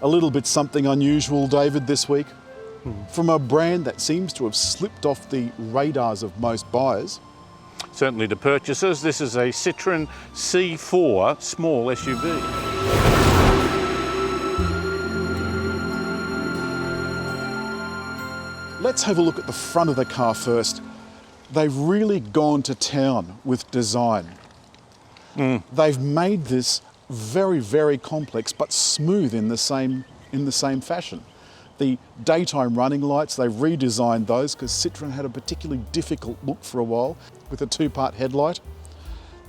A little bit something unusual, David, this week. From a brand that seems to have slipped off the radars of most buyers. Certainly to purchasers, this is a Citroen C4 small SUV. Let's have a look at the front of the car first. They've really gone to town with design. They've made this very, very complex but smooth in the same fashion. The daytime running lights, they've redesigned those because Citroën had a particularly difficult look for a while with a two-part headlight.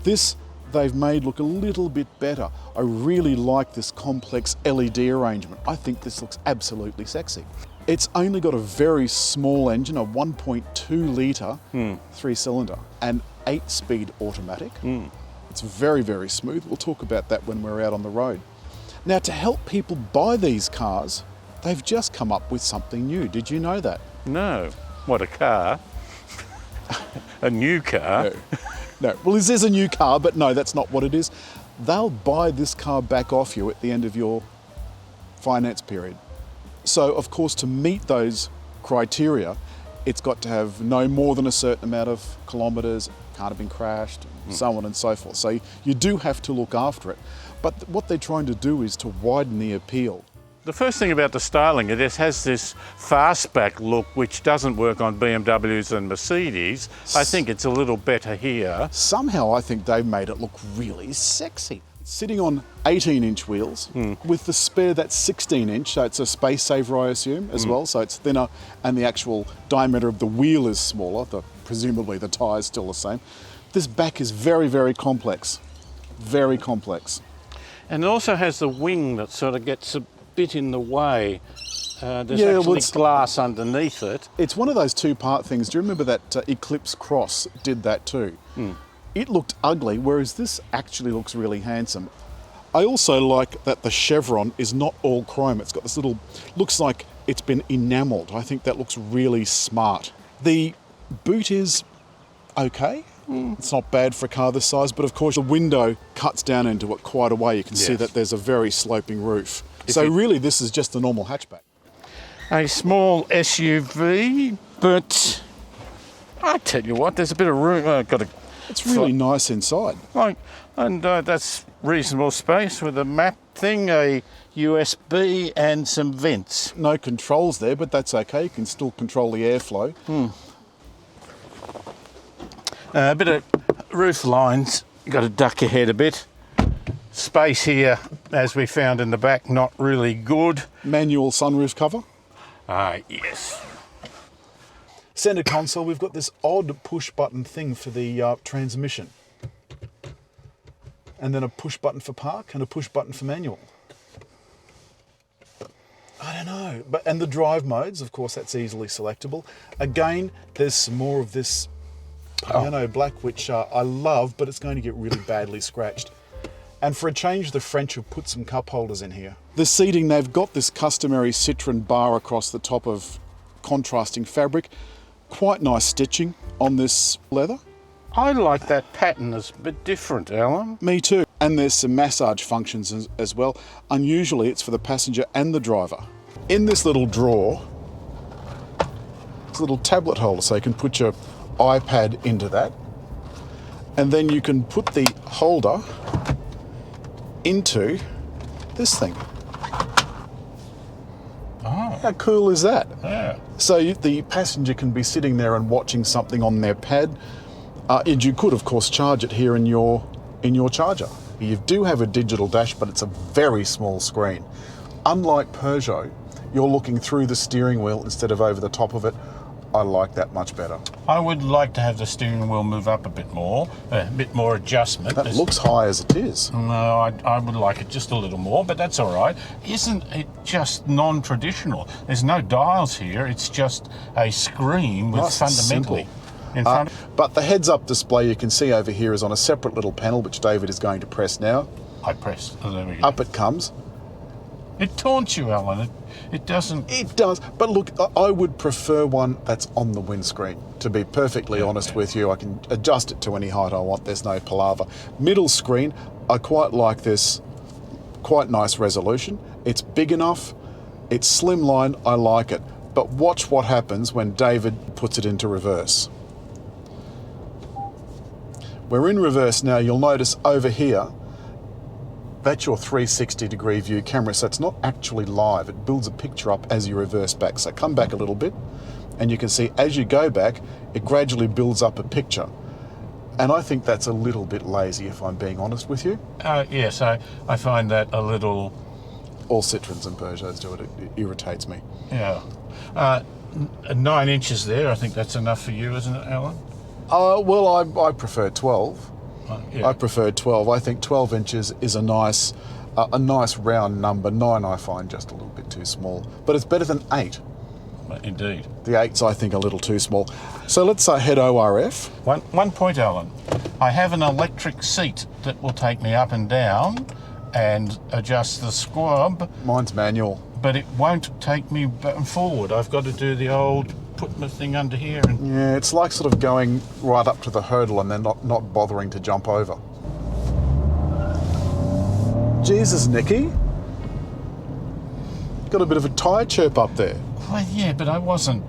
This they've made look a little bit better. I really like this complex LED arrangement. I think this looks absolutely sexy. It's only got a very small engine, a 1.2 litre 3-cylinder and 8-speed automatic. It's very, very smooth. We'll talk about that when we're out on the road. Now, to help people buy these cars, they've just come up with something new. Did you know that? No. What, a car? A new car? No. Well, this is a new car, but no, that's not what it is. They'll buy this car back off you at the end of your finance period. So, of course, to meet those criteria, it's got to have no more than a certain amount of kilometres, can't have been crashed, and so on and so forth. So you do have to look after it. But what they're trying to do is to widen the appeal. The first thing about the styling, it has this fastback look which doesn't work on BMWs and Mercedes. I think it's a little better here. Somehow I think they've made it look really sexy. It's sitting on 18-inch wheels with the spare that's 16-inch, so it's a space saver, I assume, as well. So it's thinner and the actual diameter of the wheel is smaller. Presumably the tyre's still the same. This back is very, very complex. Very complex. And it also has the wing that sort of gets a bit in the way. There's actually glass underneath it. It's one of those two-part things. Do you remember that Eclipse Cross did that too? It looked ugly, whereas this actually looks really handsome. I also like that the chevron is not all chrome. It's got this little, looks like it's been enamelled. I think that looks really smart. The boot is okay. It's not bad for a car this size, but of course the window cuts down into it quite a way. You can see that there's a very sloping roof. So really this is just a normal hatchback. A small SUV, but I tell you what, there's a bit of room. It's really nice inside. And that's reasonable space with a map thing, a USB and some vents. No controls there, but that's okay. You can still control the airflow. A bit of roof lines, you've got to duck your head a bit. Space here, as we found in the back, not really good. Manual sunroof cover. Yes. Centre console, we've got this odd push button thing for the transmission. And then a push button for park and a push button for manual. I don't know. And the drive modes, of course, that's easily selectable. Again, there's some more of this piano black, which I love, but it's going to get really badly scratched. And for a change, the French have put some cup holders in here. The seating, they've got this customary Citroën bar across the top of contrasting fabric. Quite nice stitching on this leather. I like that pattern. It's a bit different, Alan. Me too. And there's some massage functions as well. Unusually, it's for the passenger and the driver. In this little drawer, it's a little tablet holder, so you can put your iPad into that. And then you can put the holder into this thing. How cool is that? Yeah. So the passenger can be sitting there and watching something on their pad. And you could, of course, charge it here in your charger. You do have a digital dash, but it's a very small screen. Unlike Peugeot, you're looking through the steering wheel instead of over the top of it. I like that much better. I would like to have the steering wheel move up a bit more adjustment. That looks high as it is. No, I would like it just a little more, but that's all right. Isn't it just non-traditional? There's no dials here. It's just a screen with Nice, fundamentally in front. But the heads-up display you can see over here is on a separate little panel, which David is going to press now. I pressed. Oh, there we go. Up it comes. It taunts you, Alan. It doesn't. It does, but look, I would prefer one that's on the windscreen. To be perfectly honest with you, I can adjust it to any height I want. There's no palaver. Middle screen, I quite like this quite nice resolution. It's big enough, it's slimline, I like it. But watch what happens when David puts it into reverse. We're in reverse now. You'll notice over here, that's your 360-degree view camera, so it's not actually live. It builds a picture up as you reverse back. So come back a little bit, and you can see as you go back, it gradually builds up a picture. And I think that's a little bit lazy, if I'm being honest with you. Yes, I find that a little... All Citroens and Peugeots do it. It irritates me. Yeah. 9 inches there, I think that's enough for you, isn't it, Alan? Well, I prefer 12. Yeah. I prefer 12. I think 12 inches is a nice round number. 9 I find just a little bit too small. But it's better than 8. Indeed. The 8s I think are a little too small. So let's head ORF. One point, Alan. I have an electric seat that will take me up and down and adjust the squab. Mine's manual. But it won't take me back and forward. I've got to do the old put my thing under here. And yeah, it's like sort of going right up to the hurdle and then not bothering to jump over. Jesus, Nicky. Got a bit of a tyre chirp up there. Well, yeah, but I wasn't,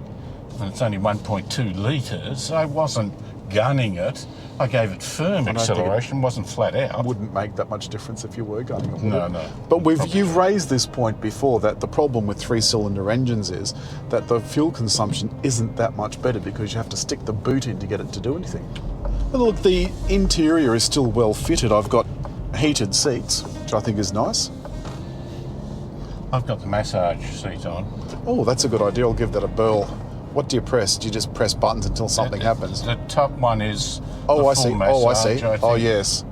and it's only 1.2 litres, I wasn't gunning it. I gave it firm acceleration, wasn't flat out. Wouldn't make that much difference if you were gunning it, would No, it? no. But you've raised this point before, that the problem with 3-cylinder engines is that the fuel consumption isn't that much better because you have to stick the boot in to get it to do anything. But look, the interior is still well fitted. I've got heated seats, which I think is nice. I've got the massage seat on. Oh, that's a good idea. I'll give that a burl. What do you press? Do you just press buttons until something happens? The top one is Oh, I the see. full massage, Oh, I see. I think. Oh, yes.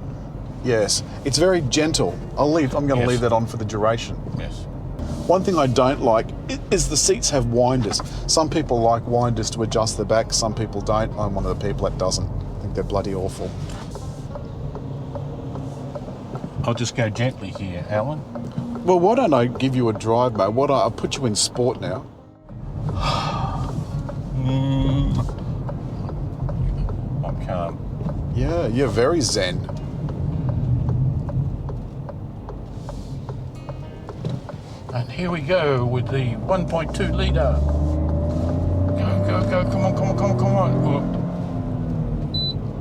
Yes. It's very gentle. I'm going to Yes. leave that on for the duration. Yes. One thing I don't like is the seats have winders. Some people like winders to adjust the back, some people don't. I'm one of the people that doesn't. I think they're bloody awful. I'll just go gently here, Alan. Well, why don't I give you a drive, mate? I'll put you in sport now. I'm calm. Yeah, you're very zen. And here we go with the 1.2 litre. Go, come on. Oh.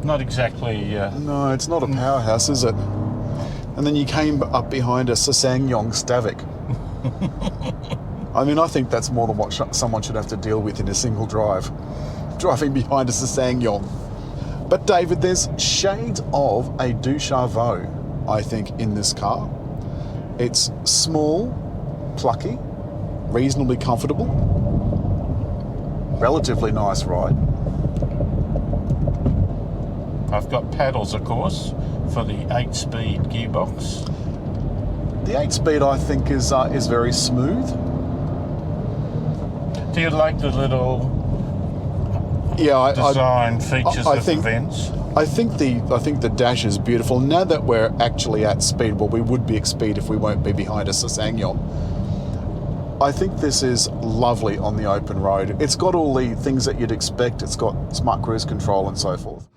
Not exactly... No, it's not a powerhouse, is it? And then you came up behind a SsangYong Stavic. I mean, I think that's more than what someone should have to deal with in a single drive. Driving behind a SsangYong. But David, there's shades of a Duchavo, I think, in this car. It's small, plucky, reasonably comfortable, relatively nice ride. I've got paddles, of course, for the 8-speed gearbox. The 8-speed, I think, is very smooth. Do you like the little design features of the vents? I think the dash is beautiful. Now that we're actually at speed, well, we would be at speed if we won't be behind a SsangYong. I think this is lovely on the open road. It's got all the things that you'd expect. It's got smart cruise control and so forth.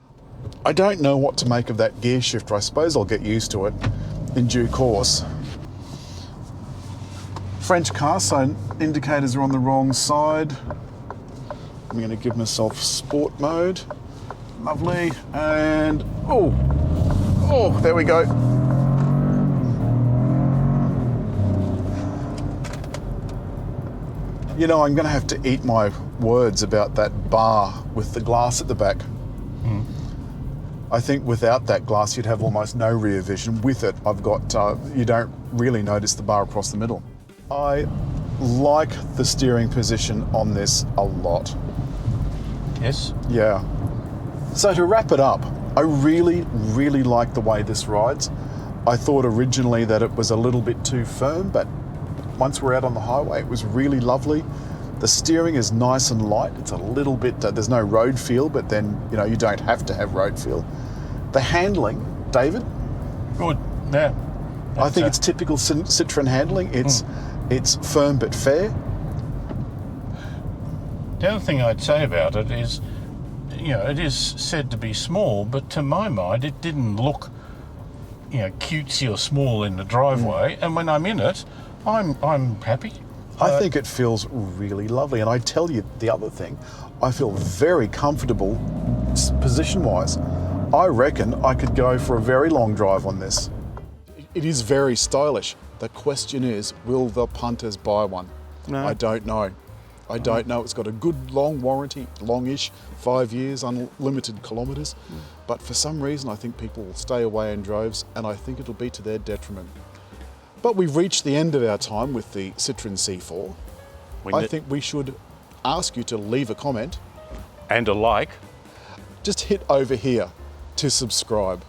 I don't know what to make of that gear shifter. I suppose I'll get used to it in due course. French car sign indicators are on the wrong side. I'm going to give myself sport mode. Lovely. And oh, there we go. You know, I'm going to have to eat my words about that bar with the glass at the back. I think without that glass, you'd have almost no rear vision. With it, I've got, you don't really notice the bar across the middle. I like the steering position on this a lot. Yes. Yeah. So to wrap it up, I really, really like the way this rides. I thought originally that it was a little bit too firm, but once we're out on the highway, it was really lovely. The steering is nice and light. It's a little bit, there's no road feel, but then, you know, you don't have to have road feel. The handling, David? Good, yeah. I think it's typical Citroën handling. It's firm but fair. The other thing I'd say about it is, you know, it is said to be small, but to my mind, it didn't look cutesy or small in the driveway, and when I'm in it, I'm happy. I think it feels really lovely, and I tell you the other thing, I feel very comfortable position-wise. I reckon I could go for a very long drive on this. It is very stylish. The question is, will the punters buy one? No. I don't know. I don't know. It's got a good long warranty, longish, 5 years, unlimited kilometres. But for some reason, I think people will stay away in droves, and I think it'll be to their detriment. But we've reached the end of our time with the Citroën C4. I think we should ask you to leave a comment. And a like. Just hit over here to subscribe.